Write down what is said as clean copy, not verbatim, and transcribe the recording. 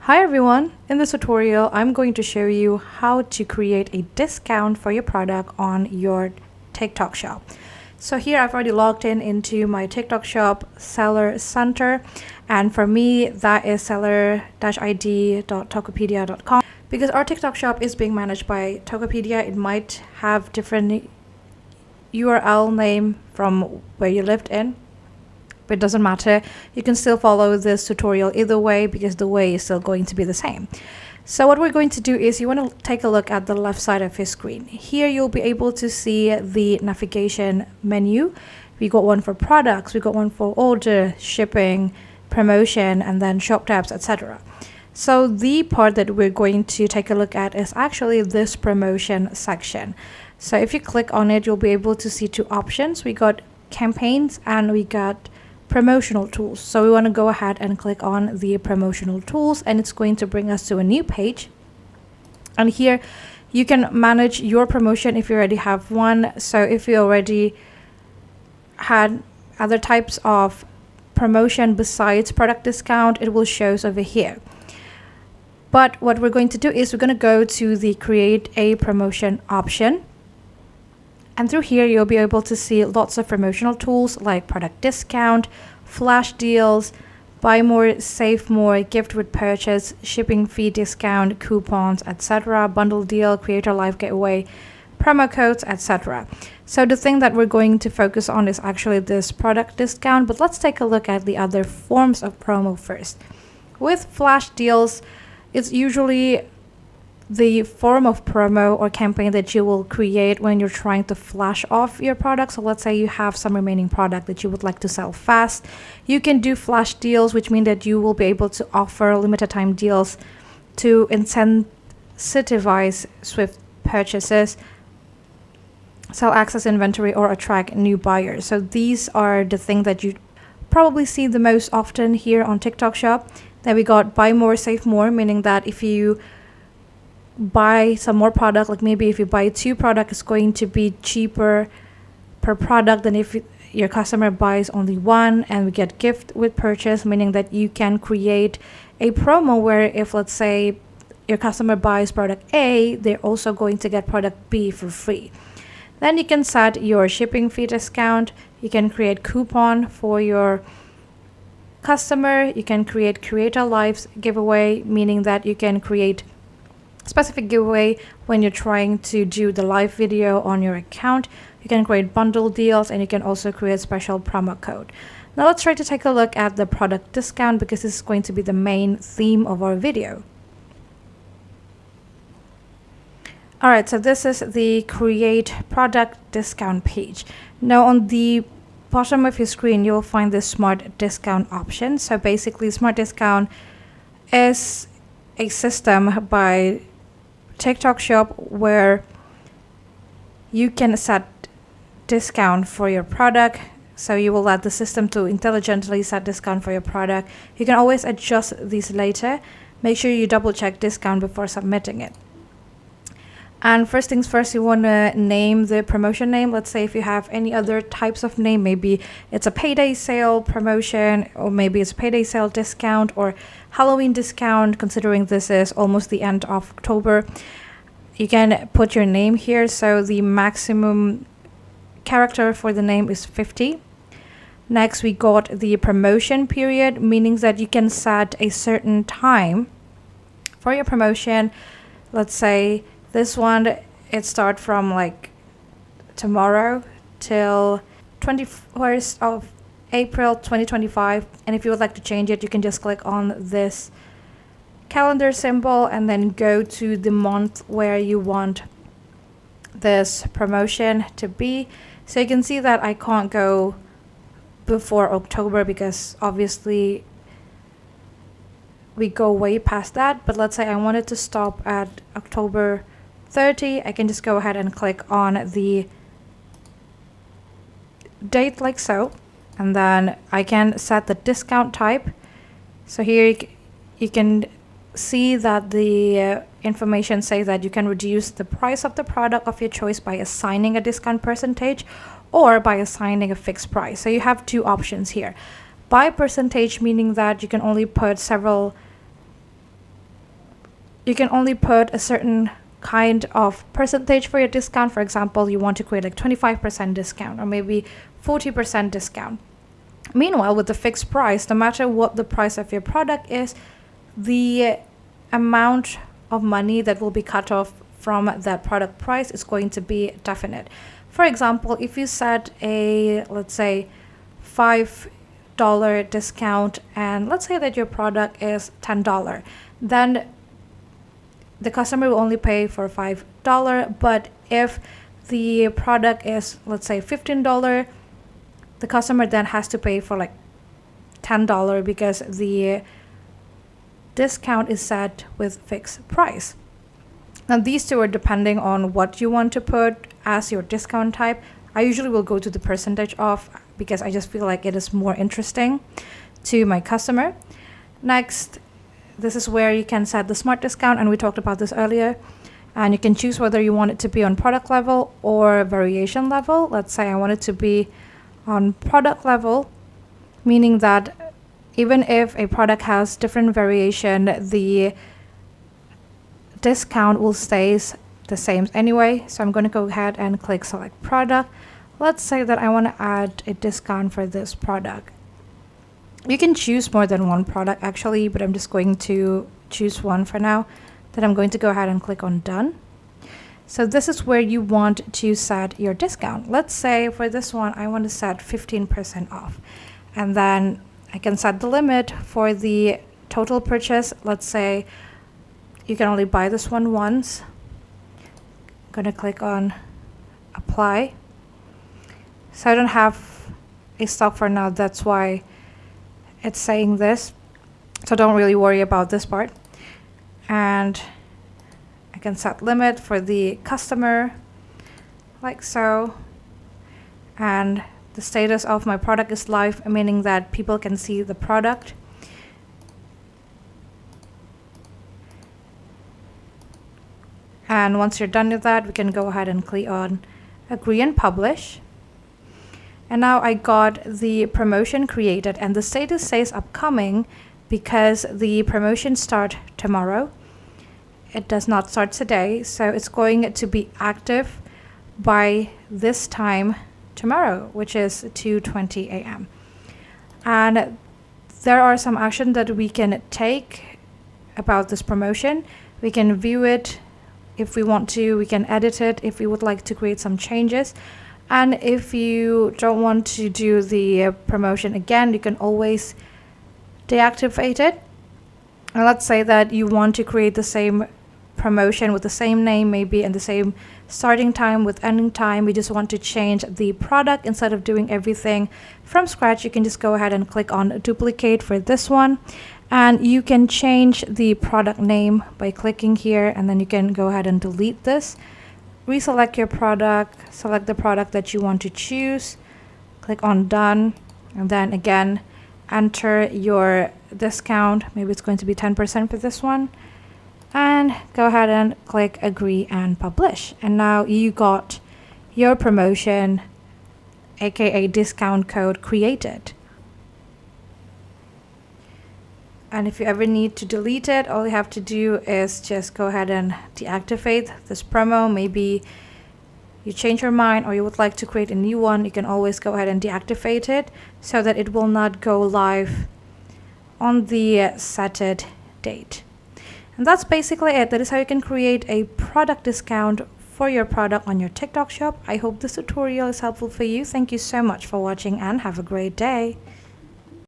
Hi everyone, in this tutorial I'm going to show you how to create a discount for your product on your TikTok shop. So here I've already logged in into my TikTok shop seller center, and for me that is seller-id.tokopedia.com. Because our TikTok shop is being managed by Tokopedia, it might have different URL name from where you lived in. But it doesn't matter, you can still follow this tutorial either way because the way is still going to be the same. So what we're going to do is you want to take a look at the left side of your screen. Here you'll be able to see the navigation menu. We got one for products, we got one for order, shipping, promotion, and then shop tabs, etc. So the part that we're going to take a look at is actually this promotion section. So if you click on it, you'll be able to see two options. We got campaigns and we got promotional tools. So we want to go ahead and click on the promotional tools, and it's going to bring us to a new page. And here you can manage your promotion if you already have one. So if you already had other types of promotion besides product discount, it will show us over here. But what we're going to do is we're going to go to the create a promotion option. And through here, you'll be able to see lots of promotional tools like product discount, flash deals, buy more, save more, gift with purchase, shipping fee discount, coupons, etc., bundle deal, creator live giveaway, promo codes, etc. So the thing that we're going to focus on is actually this product discount, but let's take a look at the other forms of promo first. With flash deals, it's usually the form of promo or campaign that you will create when you're trying to flash off your product. So let's say you have some remaining product that you would like to sell fast. You can do flash deals, which mean that you will be able to offer limited time deals to incentivize swift purchases, sell excess inventory, or attract new buyers. So these are the things that you probably see the most often here on TikTok Shop. Then we got buy more, save more, meaning that if you buy some more product, like maybe if you buy two products, it's going to be cheaper per product than if your customer buys only one. And we get gift with purchase, meaning that you can create a promo where if, let's say, your customer buys product A, they're also going to get product B for free. Then you can set your shipping fee discount. You can create coupon for your customer. You can create creator lives giveaway, meaning that you can create specific giveaway when you're trying to do the live video on your account. You can create bundle deals, and you can also create special promo code. Now let's try to take a look at the product discount, because this is going to be the main theme of our video. Alright, so this is the create product discount page. Now on the bottom of your screen, you'll find the smart discount option. So basically, smart discount is a system by TikTok Shop where you can set discount for your product. So you will let the system to intelligently set discount for your product. You can always adjust these later. Make sure you double check discount before submitting it. And first things first, you want to name the promotion name. Let's say if you have any other types of name, maybe it's a payday sale promotion, or maybe it's payday sale discount or Halloween discount, considering this is almost the end of October. You can put your name here. So the maximum character for the name is 50. Next, we got the promotion period, meaning that you can set a certain time for your promotion. Let's say this one, it starts from like tomorrow till 21st of April 2025. And if you would like to change it, you can just click on this calendar symbol and then go to the month where you want this promotion to be. So you can see that I can't go before October because obviously we go way past that. But let's say I wanted to stop at October 30, I can just go ahead and click on the date like so, and then I can set the discount type. So here you can see that the information says that you can reduce the price of the product of your choice by assigning a discount percentage or by assigning a fixed price. So you have two options here. By percentage, meaning that you can only put several you can only put a certain kind of percentage for your discount. For example, you want to create like 25% discount or maybe 40% discount. Meanwhile, with the fixed price, no matter what the price of your product is, the amount of money that will be cut off from that product price is going to be definite. For example, if you set a, let's say, $5 discount, and let's say that your product is $10, then the customer will only pay for $5. But if the product is, let's say, $15, the customer then has to pay for like $10 because the discount is set with fixed price. Now these two are depending on what you want to put as your discount type. I usually will go to the percentage off because I just feel like it is more interesting to my customer. Next, this is where you can set the smart discount, and we talked about this earlier. And you can choose whether you want it to be on product level or variation level. Let's say I want it to be on product level, meaning that even if a product has different variation, the discount will stay the same anyway. So I'm going to go ahead and click select product. Let's say that I want to add a discount for this product. You can choose more than one product actually, but I'm just going to choose one for now. Then I'm going to go ahead and click on done. So this is where you want to set your discount. Let's say for this one, I want to set 15% off. And then I can set the limit for the total purchase. Let's say you can only buy this one once. I'm going to click on apply. So I don't have a stock for now. That's why it's saying this. So don't really worry about this part. And I can set limit for the customer like so. And the status of my product is live, meaning that people can see the product. And once you're done with that, we can go ahead and click on agree and publish. And now I got the promotion created, and the status says upcoming because the promotion starts tomorrow. It does not start today, so it's going to be active by this time tomorrow, which is 2:20 a.m. And there are some actions that we can take about this promotion. We can view it if we want to, we can edit it if we would like to create some changes. And if you don't want to do the promotion again, you can always deactivate it. And let's say that you want to create the same promotion with the same name, maybe, and the same starting time with ending time. We just want to change the product instead of doing everything from scratch. You can just go ahead and click on duplicate for this one. And you can change the product name by clicking here, and then you can go ahead and delete this. Reselect your product, select the product that you want to choose, click on done, and then again enter your discount. Maybe it's going to be 10% for this one, and go ahead and click agree and publish. And now you got your promotion, aka discount code, created. And if you ever need to delete it, all you have to do is just go ahead and deactivate this promo. Maybe you change your mind or you would like to create a new one, you can always go ahead and deactivate it so that it will not go live on the set date. And that's basically it. That is how you can create a product discount for your product on your TikTok shop. I hope this tutorial is helpful for you. Thank you so much for watching and have a great day.